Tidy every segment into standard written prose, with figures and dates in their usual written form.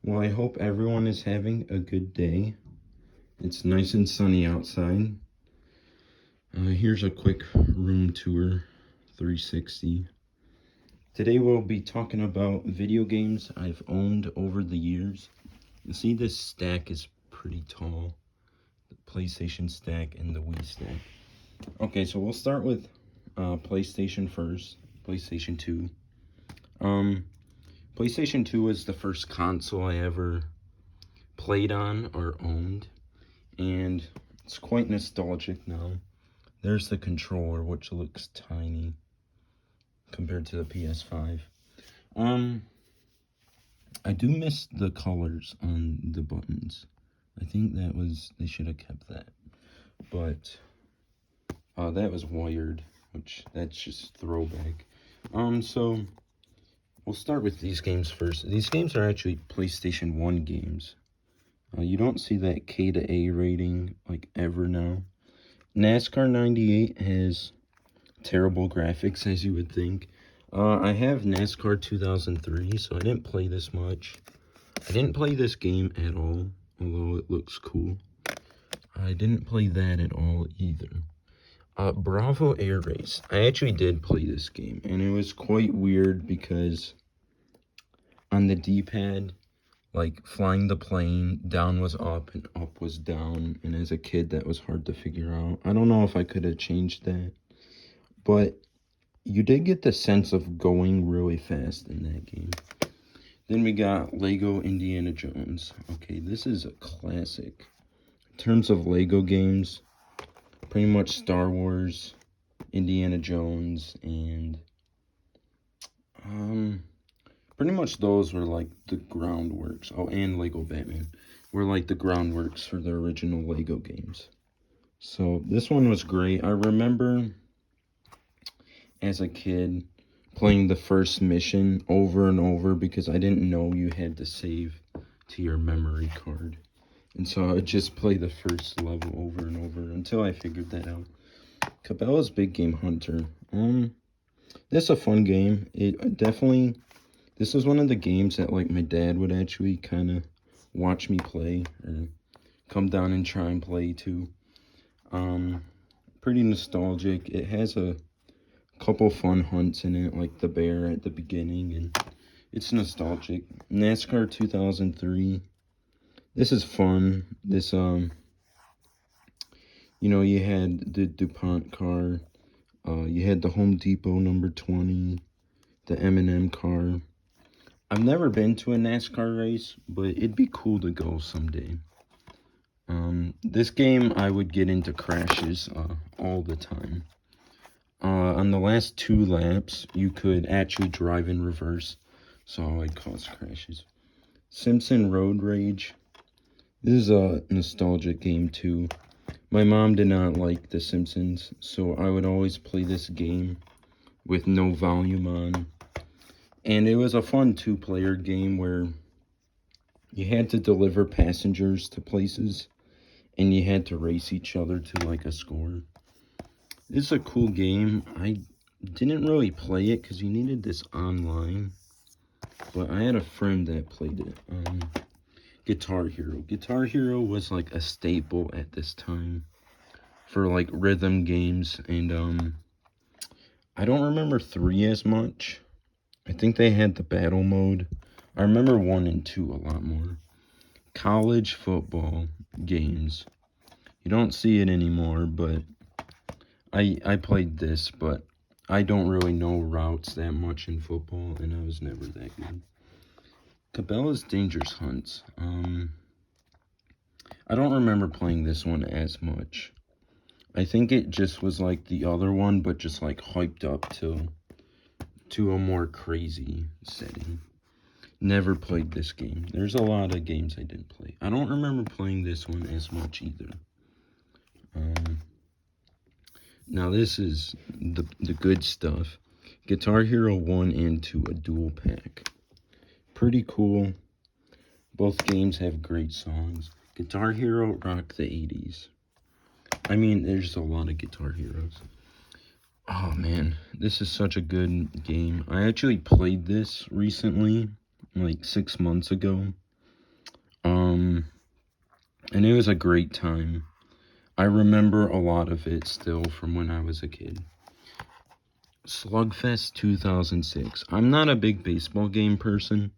Well, I hope everyone is having a good day. It's nice and sunny outside. Here's a quick room tour 360. Today we'll be talking about video games I've owned over the years. You see this stack is pretty tall. The PlayStation stack and the Wii stack. Okay, so we'll start with PlayStation first. PlayStation 2. PlayStation 2 was the first console I ever played on or owned, and it's quite nostalgic now. There's the controller, which looks tiny compared to the PS5. I do miss the colors on the buttons. I think they should have kept that. But that was wired, which that's just throwback. So we'll start with these games first. These games are actually PlayStation 1 games. You don't see that K to A rating like ever now. NASCAR 98 has terrible graphics, as you would think. I have NASCAR 2003, so I didn't play this much. I didn't play this game at all, although it looks cool. I didn't play that at all either. Bravo Air Race. I actually did play this game, and it was quite weird because on the D-pad, like flying the plane, down was up and up was down, and as a kid that was hard to figure out. I don't know if I could have changed that, but you did get the sense of going really fast in that game. Then we got Lego Indiana Jones. Okay, this is a classic. In terms of Lego games, pretty much Star Wars, Indiana Jones, and pretty much those were like the groundworks. Oh, and Lego Batman were like the groundworks for the original Lego games. So this one was great. I remember as a kid playing the first mission over and over because I didn't know you had to save to your memory card. And so I would just play the first level over and over until I figured that out. Cabela's Big Game Hunter. This is a fun game. This was one of the games that like my dad would actually kind of watch me play or come down and try and play too. Pretty nostalgic. It has a couple fun hunts in it, like the bear at the beginning, and it's nostalgic. NASCAR 2003. This is fun. This you had the DuPont car. You had the Home Depot number 20, the M&M car. I've never been to a NASCAR race, but it'd be cool to go someday. This game, I would get into crashes all the time. On the last 2 laps, you could actually drive in reverse, so I'd cause crashes. Simpson Road Rage. This is a nostalgic game too. My mom did not like The Simpsons, so I would always play this game with no volume on. And it was a fun 2-player game where you had to deliver passengers to places and you had to race each other to like a score. It's a cool game. I didn't really play it because you needed this online, but I had a friend that played it. Guitar Hero. Guitar Hero was like a staple at this time for like rhythm games, and I don't remember 3 as much. I think they had the battle mode. I remember 1 and 2 a lot more. College football games. You don't see it anymore, but I played this, but I don't really know routes that much in football, and I was never that good. Cabela's Dangerous Hunts. I don't remember playing this one as much. I think it just was like the other one, but just like hyped up to a more crazy setting. Never played this game. There's a lot of games I didn't play. I don't remember playing this one as much either. Now this is the good stuff. Guitar Hero 1 and 2, a dual pack. Pretty cool. Both games have great songs. Guitar Hero rocked the 80s. I mean, there's a lot of Guitar Heroes. Oh man, this is such a good game. I actually played this recently, like 6 months ago. And it was a great time. I remember a lot of it still from when I was a kid. Slugfest 2006. I'm not a big baseball game person,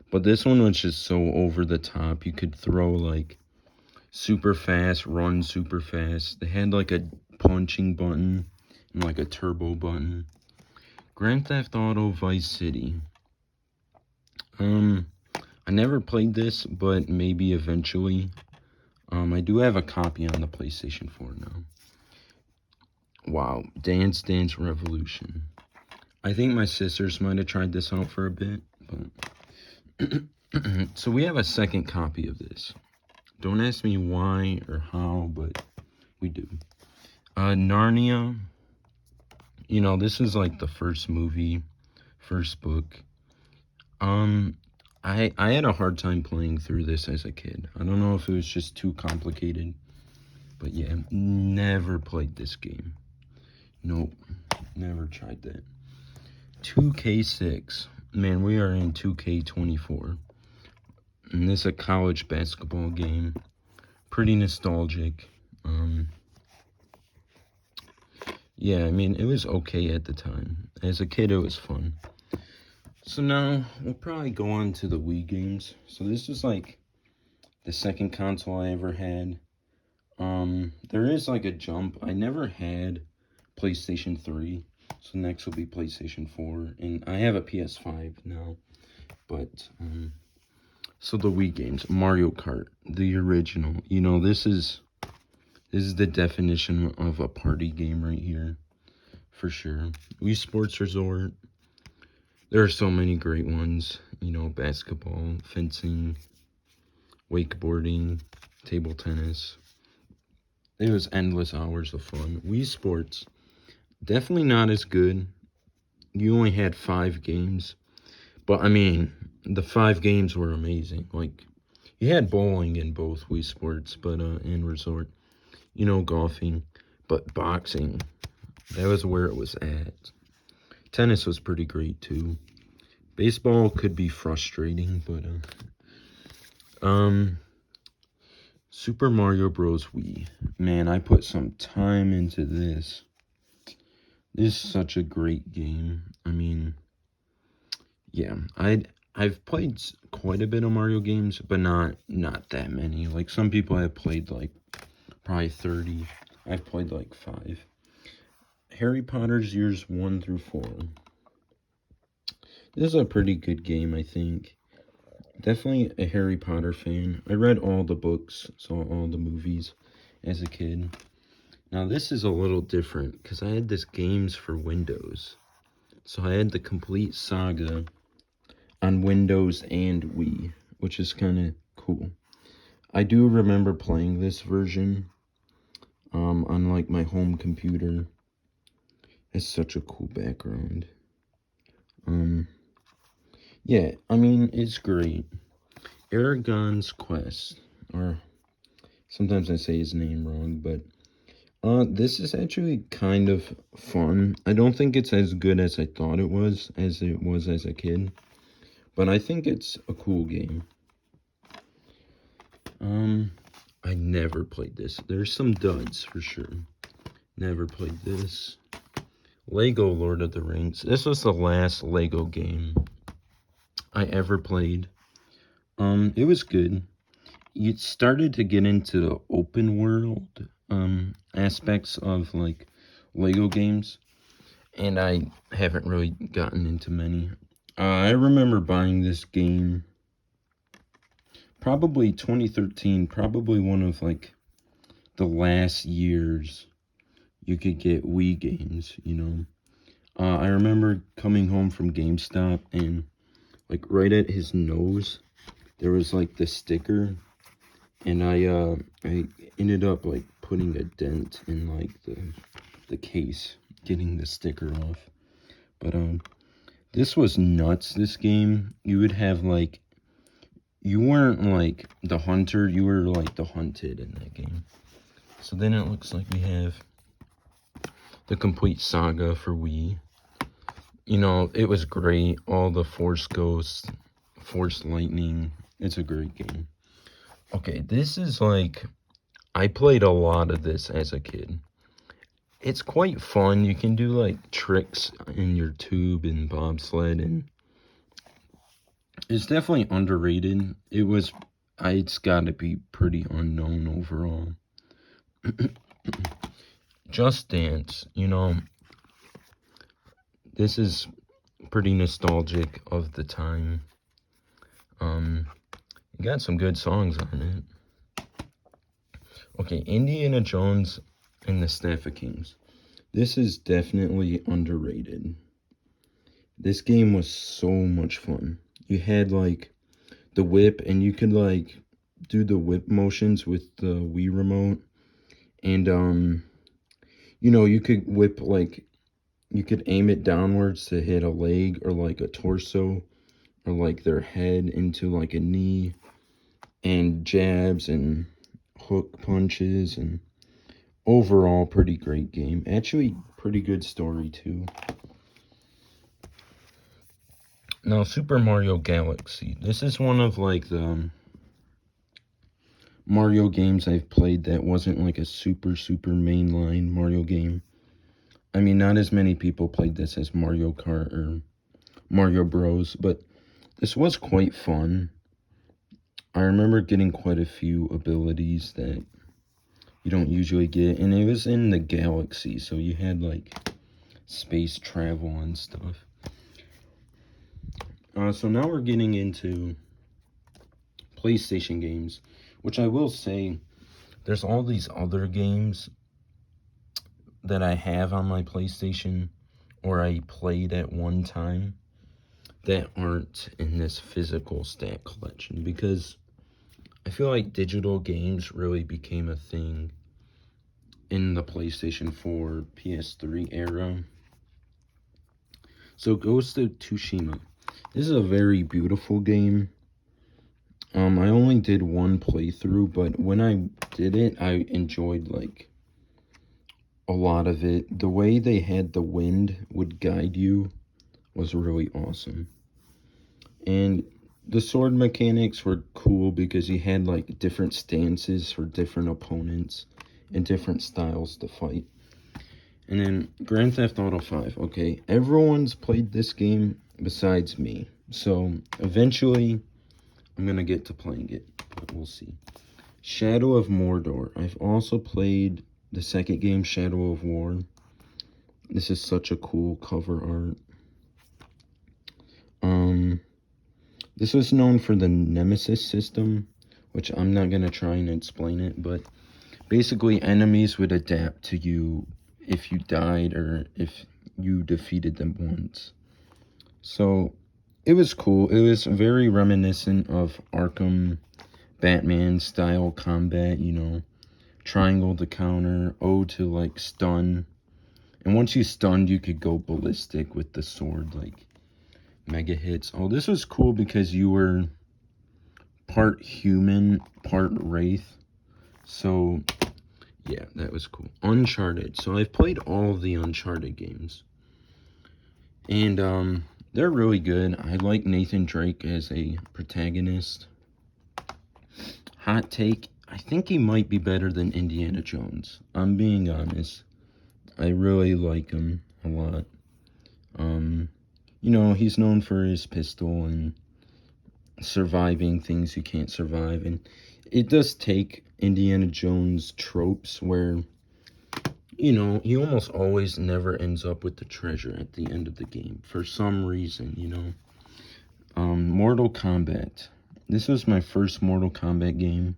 but this one was just so over the top. You could throw like super fast, run super fast. They had like a punching button and like a turbo button. Grand Theft Auto Vice City. I never played this, but maybe eventually. I do have a copy on the PlayStation 4 now. Wow, Dance Dance Revolution. I think my sisters might have tried this out for a bit, but so we have a second copy of this. Don't ask me why or how, but we do. Narnia. You know, this is like the first movie, first book. I had a hard time playing through this as a kid. I don't know if it was just too complicated, but yeah, never played this game. Nope, never tried that. 2K6. Man, we are in 2K24. And this is a college basketball game. Pretty nostalgic. Yeah, I mean, it was okay at the time. As a kid, it was fun. So now, we'll probably go on to the Wii games. So this is like the second console I ever had. There is like a jump. I never had PlayStation 3. So next will be PlayStation 4. And I have a PS5 now. But, so the Wii games. Mario Kart. The original. You know, this is the definition of a party game right here. For sure. Wii Sports Resort. There are so many great ones. You know, basketball, fencing, wakeboarding, table tennis. It was endless hours of fun. Wii Sports. Definitely not as good. You only had 5 games. But, I mean, the 5 games were amazing. Like, you had bowling in both Wii Sports, but, and Resort. You know, golfing. But boxing, that was where it was at. Tennis was pretty great, too. Baseball could be frustrating, but, Super Mario Bros. Wii. Man, I put some time into this. This is such a great game. I mean, yeah, I've played quite a bit of Mario games, but not that many. Like, some people have played, like, probably 30. I've played, like, 5. Harry Potter's years 1 through 4. This is a pretty good game, I think. Definitely a Harry Potter fan. I read all the books, saw all the movies as a kid. Now, this is a little different, because I had this games for Windows. So I had the complete saga on Windows and Wii, which is kind of cool. I do remember playing this version on, like, my home computer. It's such a cool background. Yeah, I mean, it's great. Aragon's Quest, or sometimes I say his name wrong, but this is actually kind of fun. I don't think it's as good as I thought it was as a kid, but I think it's a cool game. I never played this. There's some duds for sure. Never played this. Lego Lord of the Rings. This was the last Lego game I ever played. It was good. It started to get into the open world aspects of, like, Lego games, and I haven't really gotten into many. I remember buying this game probably 2013, probably one of, like, the last years you could get Wii games, you know. I remember coming home from GameStop, and, like, right at his nose, there was, like, the sticker, and I ended up, like, putting a dent in, like, the case, getting the sticker off. But, this was nuts, this game. You would have, like, you weren't, like, the hunter, you were, like, the hunted in that game. So then it looks like we have the complete saga for Wii. You know, it was great. All the Force Ghosts, Force Lightning. It's a great game. Okay, this is like, I played a lot of this as a kid. It's quite fun. You can do like tricks in your tube and bobsled, and it's definitely underrated. It's got to be pretty unknown overall. Just Dance, this is pretty nostalgic of the time. You got some good songs on it. Okay, Indiana Jones and the Staff of Kings. This is definitely underrated. This game was so much fun. You had like the whip, and you could like do the whip motions with the Wii remote, and you could whip, like, you could aim it downwards to hit a leg or like a torso or like their head into like a knee, and jabs and hook punches, and overall pretty great game. Actually, pretty good story too. Now, Super Mario Galaxy. This is one of like the Mario games I've played that wasn't like a super mainline Mario game. I mean, not as many people played this as Mario Kart or Mario Bros, but this was quite fun. I remember getting quite a few abilities that you don't usually get, and it was in the galaxy, so you had like space travel and stuff. So now we're getting into PlayStation games, which I will say, there's all these other games that I have on my PlayStation or I played at one time that aren't in this physical stat collection, because I feel like digital games really became a thing in the PlayStation 4, PS3 era. So Ghost of Tsushima. This is a very beautiful game. I only did one playthrough, but when I did it, I enjoyed like a lot of it. The way they had the wind would guide you was really awesome. And the sword mechanics were cool because you had like different stances for different opponents and different styles to fight. And then Grand Theft Auto 5. Okay, everyone's played this game besides me. So eventually I'm going to get to playing it, but we'll see. Shadow of Mordor. I've also played the second game, Shadow of War. This is such a cool cover art. This was known for the Nemesis system, which I'm not going to try and explain it, but basically enemies would adapt to you if you died or if you defeated them once. So it was cool. It was very reminiscent of Arkham Batman style combat, triangle to counter, O to like stun. And once you stunned, you could go ballistic with the sword, like mega hits. Oh, this was cool because you were part human, part wraith. So yeah, that was cool. Uncharted. So I've played all of the Uncharted games, and they're really good. I like Nathan Drake as a protagonist. Hot take, I think he might be better than Indiana Jones. I'm being honest. I really like him a lot. He's known for his pistol and surviving things you can't survive, and it does take Indiana Jones tropes where, he almost always never ends up with the treasure at the end of the game for some reason. Mortal Kombat. This was my first Mortal Kombat game.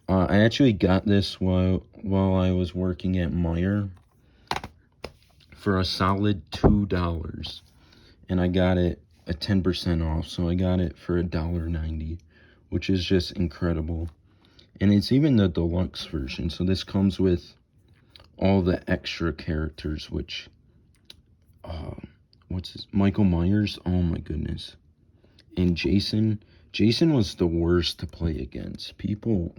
I actually got this while I was working at Meijer for a solid $2, and I got it at 10% off, so I got it for $1.90, which is just incredible. And it's even the deluxe version, so this comes with all the extra characters, which Michael Myers, oh my goodness, and Jason was the worst to play against. People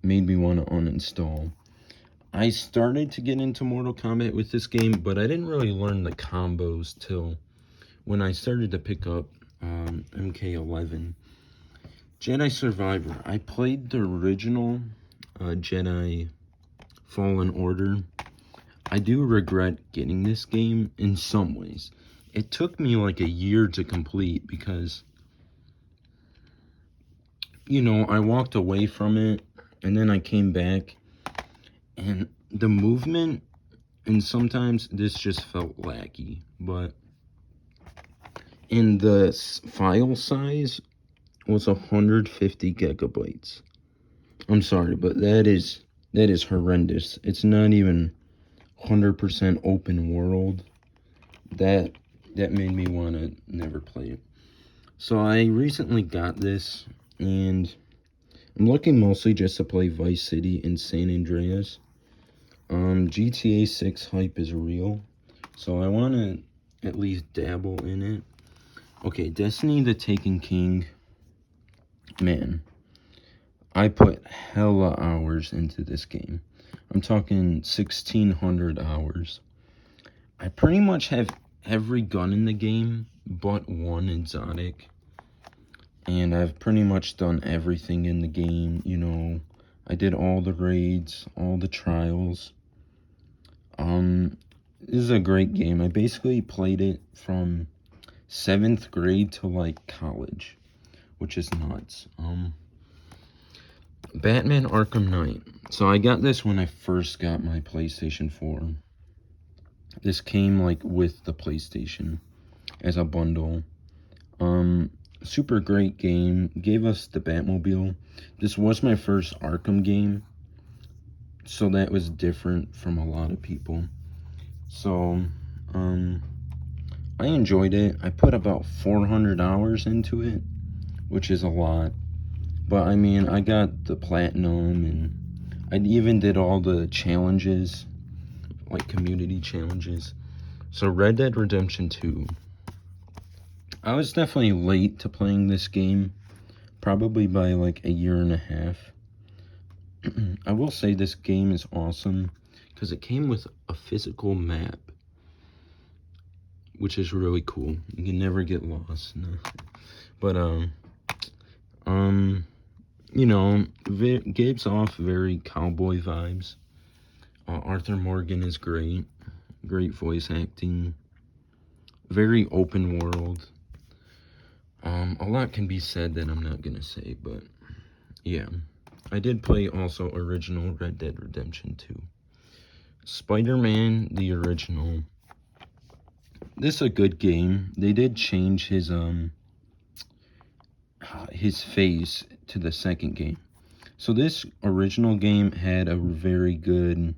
made me want to uninstall. I started to get into Mortal Kombat with this game, but I didn't really learn the combos till when I started to pick up MK11. Jedi Survivor. I played the original Jedi Fallen Order. I do regret getting this game in some ways. It took me like a year to complete because, you know, I walked away from it and then I came back and the movement, and sometimes this just felt laggy, but in the file size was 150 gigabytes. I'm sorry, but that is horrendous. It's not even 100% open world. That made me want to never play it. So I recently got this, and I'm looking mostly just to play Vice City and San Andreas. GTA 6 hype is real, so I want to at least dabble in it. Okay, Destiny the Taken King. Man, I put hella hours into this game. I'm talking 1,600 hours. I pretty much have every gun in the game but one exotic. And I've pretty much done everything in the game, you know. I did all the raids, all the trials. This is a great game. I basically played it from 7th grade to like college, which is nuts. Batman Arkham Knight. So I got this when I first got my PlayStation 4. This came like with the PlayStation as a bundle. Super great game. Gave us the Batmobile. This was my first Arkham game, so that was different from a lot of people. So, I enjoyed it. I put about 400 hours into it, which is a lot. But I mean, I got the platinum, and I even did all the challenges, like community challenges. So Red Dead Redemption 2. I was definitely late to playing this game, probably by like a year and a half. I will say this game is awesome because it came with a physical map, which is really cool. You can never get lost. No. But you know, gives off very cowboy vibes. Arthur Morgan is great voice acting, very open world. A lot can be said that I'm not gonna say, but yeah. I did play also original Red Dead Redemption 2. Spider-Man, the original. This is a good game. They did change his face to the second game. So this original game had a very good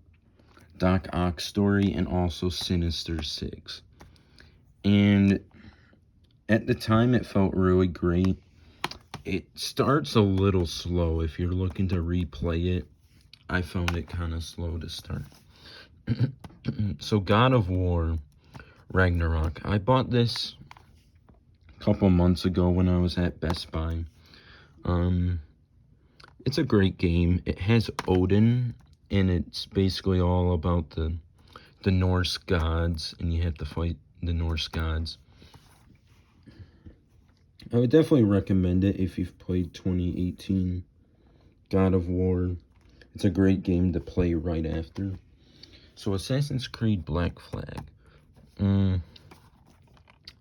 Doc Ock story and also Sinister Six. And at the time it felt really great. It starts a little slow if you're looking to replay it. I found it kind of slow to start. So God of War Ragnarok. I bought this a couple months ago when I was at Best Buy. It's a great game. It has Odin, and it's basically all about the Norse gods, and you have to fight the Norse gods. I would definitely recommend it if you've played 2018 God of War. It's a great game to play right after. So Assassin's Creed Black Flag.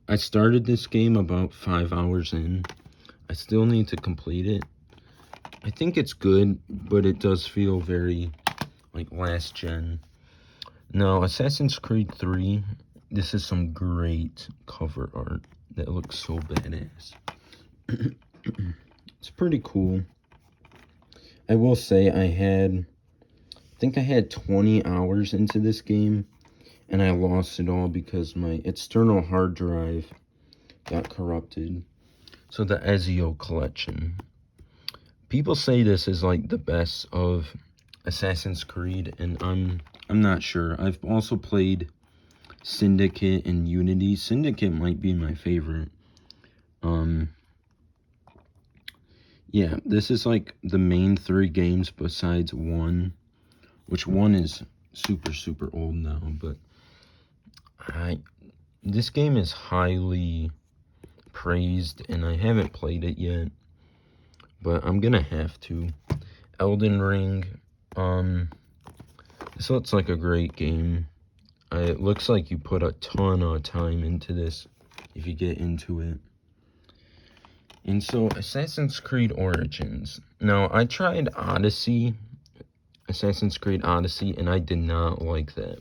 I started this game about 5 hours in. I still need to complete it. I think it's good, but it does feel very like last gen. No, Assassin's Creed 3. This is some great cover art that looks so badass. It's pretty cool. I will say I think I had 20 hours into this game, and I lost it all because my external hard drive got corrupted. So the Ezio collection. People say this is like the best of Assassin's Creed, and I'm not sure. I've also played Syndicate and Unity. Syndicate might be my favorite. Yeah, this is like the main 3 games besides 1, which 1 is super old now, but this game is highly praised, and I haven't played it yet, but I'm gonna have to. Elden Ring, this looks like a great game. It looks like you put a ton of time into this if you get into it. And so, Assassin's Creed Origins. Now, I tried Assassin's Creed Odyssey, and I did not like that.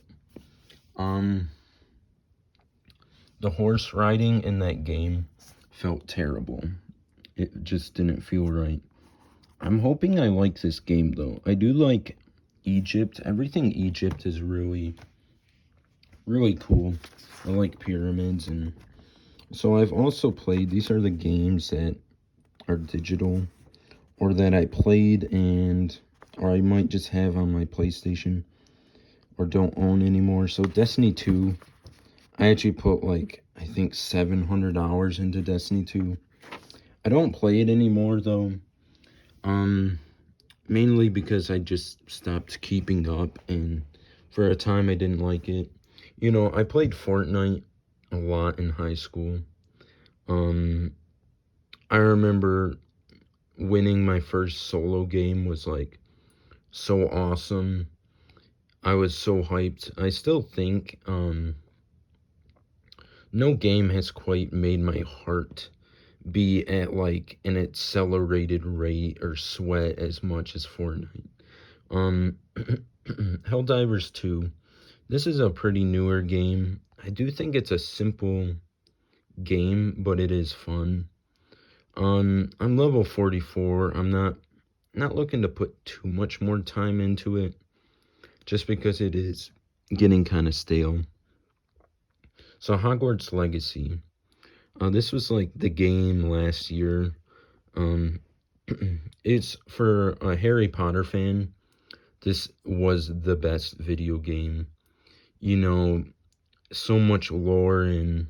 The horse riding in that game felt terrible. It just didn't feel right. I'm hoping I like this game, though. I do like Egypt. Everything Egypt is really, really cool. I like pyramids, and so I've also played, these are the games that are digital, or that I played or I might just have on my PlayStation, or don't own anymore. So Destiny 2, I actually put like, I think 700 hours into Destiny 2. I don't play it anymore though. Mainly because I just stopped keeping up, and for a time I didn't like it. You know, I played Fortnite a lot in high school. I remember winning my first solo game was like so awesome. I was so hyped. I still think no game has quite made my heart be at like an accelerated rate or sweat as much as Fortnite. Helldivers 2. This is a pretty newer game. I do think it's a simple game, but it is fun. I'm level 44. I'm not looking to put too much more time into it, just because it is getting kind of stale. So Hogwarts Legacy. This was like the game last year. It's for a Harry Potter fan. This was the best video game. You know, so much lore and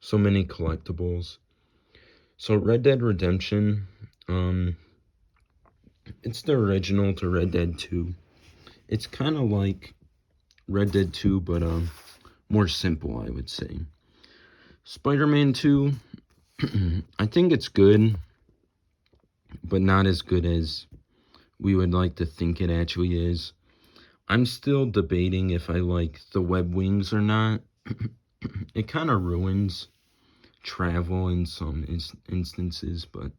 so many collectibles. So Red Dead Redemption, it's the original to Red Dead 2. It's kind of like Red Dead 2, but more simple, I would say. Spider-Man 2, I think it's good, but not as good as we would like to think it actually is. I'm still debating if I like the web wings or not. It kind of ruins travel in some instances, but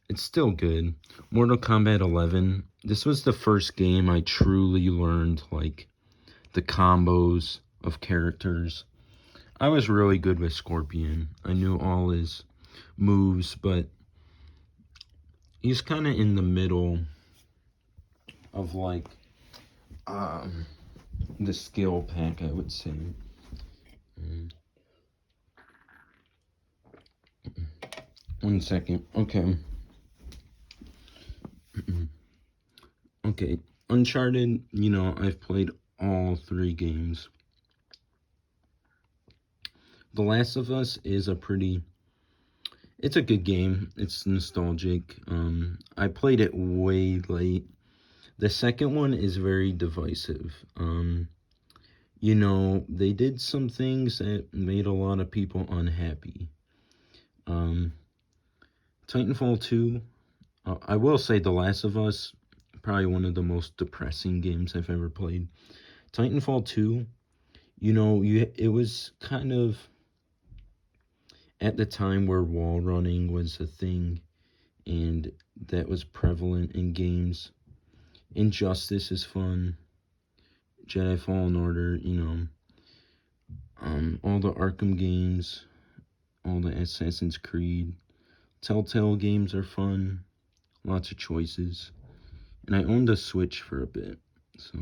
it's still good. Mortal Kombat 11. This was the first game I truly learned like the combos of characters. I was really good with Scorpion. I knew all his moves, but he's kind of in the middle of like the skill pack, I would say. One second. Okay. Okay. Uncharted, you know, I've played all 3 games. The Last of Us is it's a good game. It's nostalgic. I played it way late. The second one is very divisive. You know, they did some things that made a lot of people unhappy. Titanfall 2, I will say The Last of Us, probably one of the most depressing games I've ever played. Titanfall 2, you know, it was kind of at the time where wall running was a thing, and that was prevalent in games. Injustice is fun. Jedi Fallen Order, you know, all the Arkham games, all the Assassin's Creed. Telltale games are fun. Lots of choices. And I owned a Switch for a bit. So